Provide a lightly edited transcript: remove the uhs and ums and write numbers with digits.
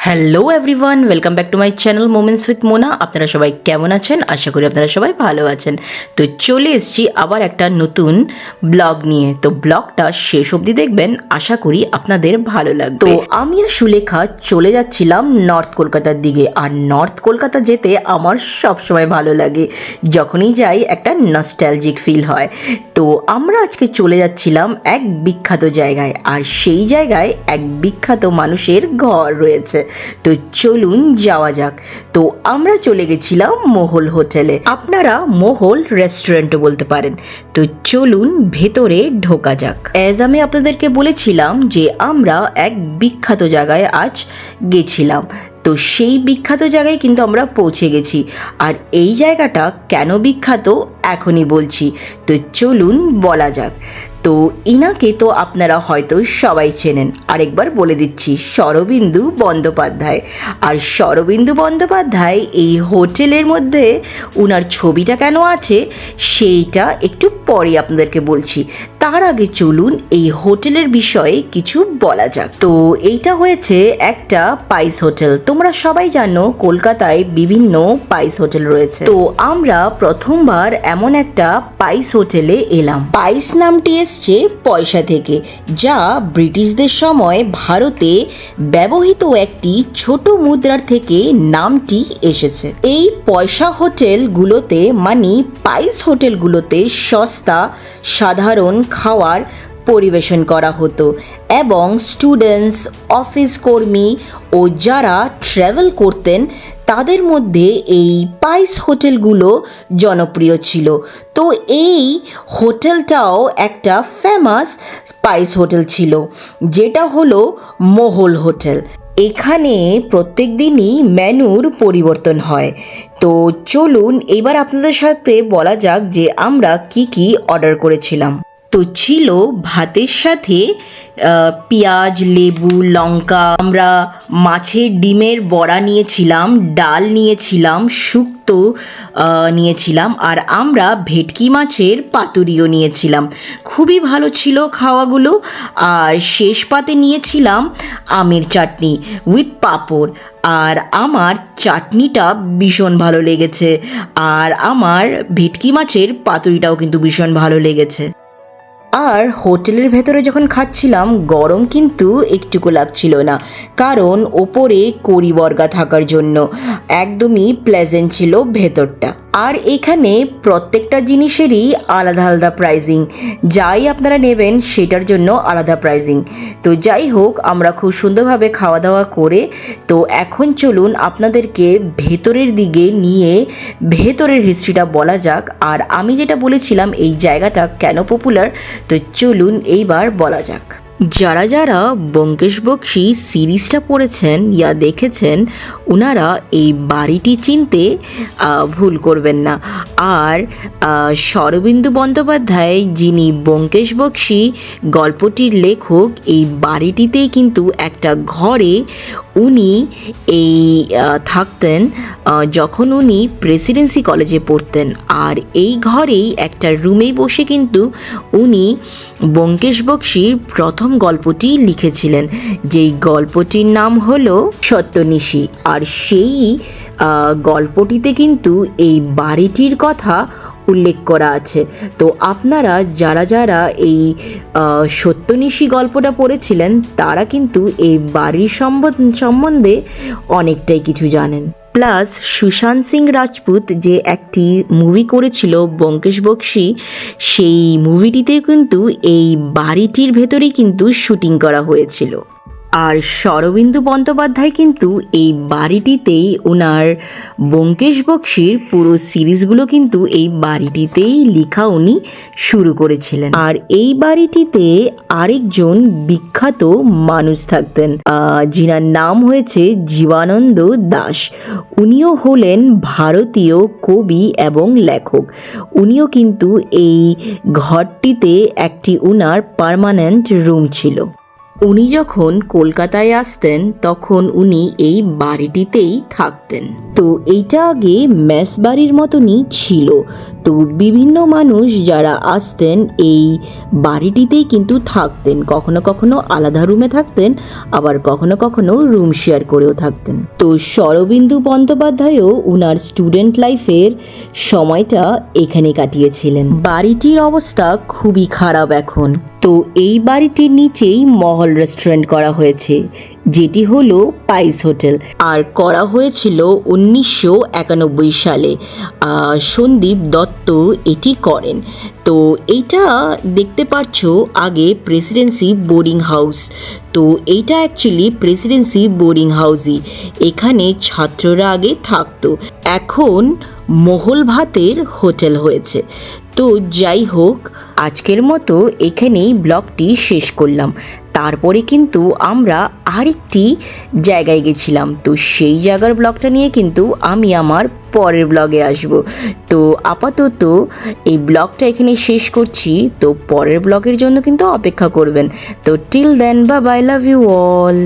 Hello everyone, welcome back to my channel moments with Mona. আপনারা সবাই কেমন আছেন? আশা করি আপনারা সবাই ভালো আছেন। তো চলে এসেছি আবার একটা নতুন ব্লগ নিয়ে। তো ব্লগটা শেষ অবধি দেখবেন, আশা করি আপনাদের ভালো লাগবে। তো আমি আর সুলেখা চলে যাচ্ছিলাম নর্থ কলকাতার দিকে। আর নর্থ কলকাতা যেতে আমার সবসময় ভালো লাগে, যখনই যাই একটা নস্টালজিক ফিল হয়। তো আমরা আজকে চলে যাচ্ছিলাম এক বিখ্যাত জায়গায়, আর সেই জায়গায় এক বিখ্যাত মানুষের ঘর রয়েছে। তো চলুন যাওয়া যাক। তো আমরা চলে গেছিলাম মহল হোটেলে, আপনারা মহল রেস্টুরেন্টও বলতে পারেন। তো চলুন ভেতরে ঢোকা যাক। অ্যাজ আমি আপনাদেরকে বলেছিলাম যে আমরা এক বিখ্যাত জায়গায় আজ গেছিলাম। তো সেই বিখ্যাত জায়গায় কিন্তু আমরা পৌঁছে গেছি। আর এই জায়গাটা কেন বিখ্যাত এখনই বলছি। তো চলুন বলা যাক। তো ইনাকে তো আপনারা হয়তো সবাই চেনেন। আরেকবার বলে দিচ্ছি, শরবিন্দু বন্দ্যোপাধ্যায়। আর শরবিন্দু বন্দ্যোপাধ্যায় এই হোটেলের মধ্যে উনার ছবিটা কেন আছে সেইটা একটু পরে আপনাদেরকে বলছি। তার আগে চলুন এই হোটেলের বিষয়ে কিছু বলা যাক। তো এইটা হয়েছে একটা পাইস হোটেল। তোমরা সবাই জানো কলকাতায় বিভিন্ন পাইস হোটেল রয়েছে। তো আমরা প্রথমবার এমন একটা পাইস হোটেলে এলাম। পাইস নামটি এসছে পয়সা থেকে, যা ব্রিটিশদের সময় ভারতে ব্যবহৃত একটি ছোট মুদ্রার থেকে নামটি এসেছে। এই পয়সা হোটেলগুলোতে মানে পাইস হোটেলগুলোতে সস্তা সাধারণ খাওয়ার পরিবেশন করা হতো এবং স্টুডেন্টস, অফিস কর্মী ও যারা ট্রাভেল করতেন তাদের মধ্যে এই পাইস হোটেলগুলো জনপ্রিয় ছিল। তো এই হোটেলটাও একটা ফেমাস পাইস হোটেল ছিল, যেটা হলো মহল হোটেল। এখানে প্রত্যেক দিনই মেনুর পরিবর্তন হয়। তো চলুন এবার আপনাদের সাথে বলা যাক যে আমরা কি কি অর্ডার করেছিলাম। তো ছিল ভাতের সাথে পেঁয়াজ, লেবু, লঙ্কা। আমরা মাছের ডিমের বড়া নিয়েছিলাম, ডাল নিয়েছিলাম, শুক্তো নিয়েছিলাম, আর আমরা ভেটকি মাছের পাতুরিও নিয়েছিলাম। খুবই ভালো ছিল খাওয়াগুলো। আর শেষ পাতে নিয়েছিলাম আমের চাটনি উইথ পাঁপড়। আর আমার চাটনিটা ভীষণ ভালো লেগেছে, আর আমার ভেটকি মাছের পাতুরিটাও কিন্তু ভীষণ ভালো লেগেছে। আর হোটেলের ভেতরে যখন খাচ্ছিলাম গরম কিন্তু একটুকু লাগছিল না, কারণ ওপরে কড়িবর্গা থাকার জন্য একদমই প্লেজেন্ট ছিল ভেতরটা। আর এখানে প্রত্যেকটা জিনিসেরই আলাদা আলাদা প্রাইজিং, যাই আপনারা নেবেন সেটার জন্য আলাদা প্রাইজিং। তো যাই হোক, আমরা খুব সুন্দরভাবে খাওয়া দাওয়া করে তো এখন চলুন আপনাদেরকে ভেতরের দিকে নিয়ে ভেতরের হিস্ট্রিটা বলা যাক। আর আমি যেটা বলেছিলাম এই জায়গাটা কেন পপুলার, তো চলুন এইবার বলা যাক। যারা যারা ব্যোমকেশ বক্সী সিরিজটা পড়েছেন ইয়া দেখেছেন, ওনারা এই বাড়িটি চিনতে ভুল করবেন না। আর শরদিন্দু বন্দ্যোপাধ্যায়, যিনি ব্যোমকেশ বক্সী গল্পটির লেখক, এই বাড়িটিতেই কিন্তু একটা ঘরে উনি এই থাকতেন যখন উনি প্রেসিডেন্সি কলেজে পড়তেন। আর এই ঘরেই একটা রুমেই বসে কিন্তু উনি ব্যোমকেশ বক্সীর প্রথম গল্পটি লিখেছিলেন, যেই গল্পটির নাম হলো সত্যনিশি। আর সেই গল্পটিতে কিন্তু এই বাড়িটির কথা উল্লেখ করা আছে। তো আপনারা যারা যারা এই সত্যনিশি গল্পটা পড়েছিলেন তারা কিন্তু এই বাড়ির সম্বন্ধে অনেকটাই কিছু জানেন। প্লাস সুশান্ত সিং রাজপুত যে একটি মুভি করেছিল ব্যোমকেশ বক্সী, সেই মুভিটিতেও কিন্তু এই বাড়িটির ভেতরেই কিন্তু শুটিং করা হয়েছিল। আর শরদিন্দু বন্দ্যোপাধ্যায় কিন্তু এই বাড়িটিতেই ওনার ব্যোমকেশ বক্সীর পুরো সিরিজগুলো কিন্তু এই বাড়িটিতেই লেখা উনি শুরু করেছিলেন। আর এই বাড়িটিতে আরেকজন বিখ্যাত মানুষ থাকতেন, যিনার নাম হয়েছে জীবানন্দ দাশ। উনিও হলেন ভারতীয় কবি এবং লেখক। উনিও কিন্তু এই ঘরটিতে একটি উনার পার্মানেন্ট রুম ছিল। উনি যখন কলকাতায় আসতেন তখন উনি এই বাড়িটিতেই থাকতেন। তো এইটা আগে মেস বাড়ির মতনই ছিল। তো বিভিন্ন মানুষ যারা আসতেন এই বাড়িটিতেই কিন্তু থাকতেন, কখনো কখনো আলাদা রুমে থাকতেন, আবার কখনো কখনো রুম শেয়ার করেও থাকতেন। তো শরদিন্দু বন্দ্যোপাধ্যায়ও উনার স্টুডেন্ট লাইফের সময়টা এখানে কাটিয়েছিলেন। বাড়িটির অবস্থা খুবই খারাপ এখন। তো এই বাড়িটির নিচেই মহল রেস্টুরেন্ট করা হয়েছে, যেটি হলো পাইস হোটেল, আর করা হয়েছিল 1991 সালে। সন্দীপ দত্ত এটি করেন। তো এইটা দেখতে পাচ্ছ আগে প্রেসিডেন্সি বোর্ডিং হাউস। তো এইটা অ্যাকচুয়ালি প্রেসিডেন্সি বোর্ডিং হাউসই, এখানে ছাত্ররা আগে থাকতো, এখন মহল ভাতের হোটেল হয়েছে। তো যাই হোক, আজকের মতো এখানেই ব্লগটি শেষ করলাম। তারপরে কিন্তু আমরা আরেকটি জায়গায় গেছিলাম, তো সেই জায়গার ব্লগটা নিয়ে কিন্তু আমি আমার পরের ব্লগে আসব। তো আপাতত এই ব্লগটা এখানে শেষ করছি, তো পরের ব্লগের জন্য কিন্তু অপেক্ষা করবেন। তো till then, bye bye, love you all.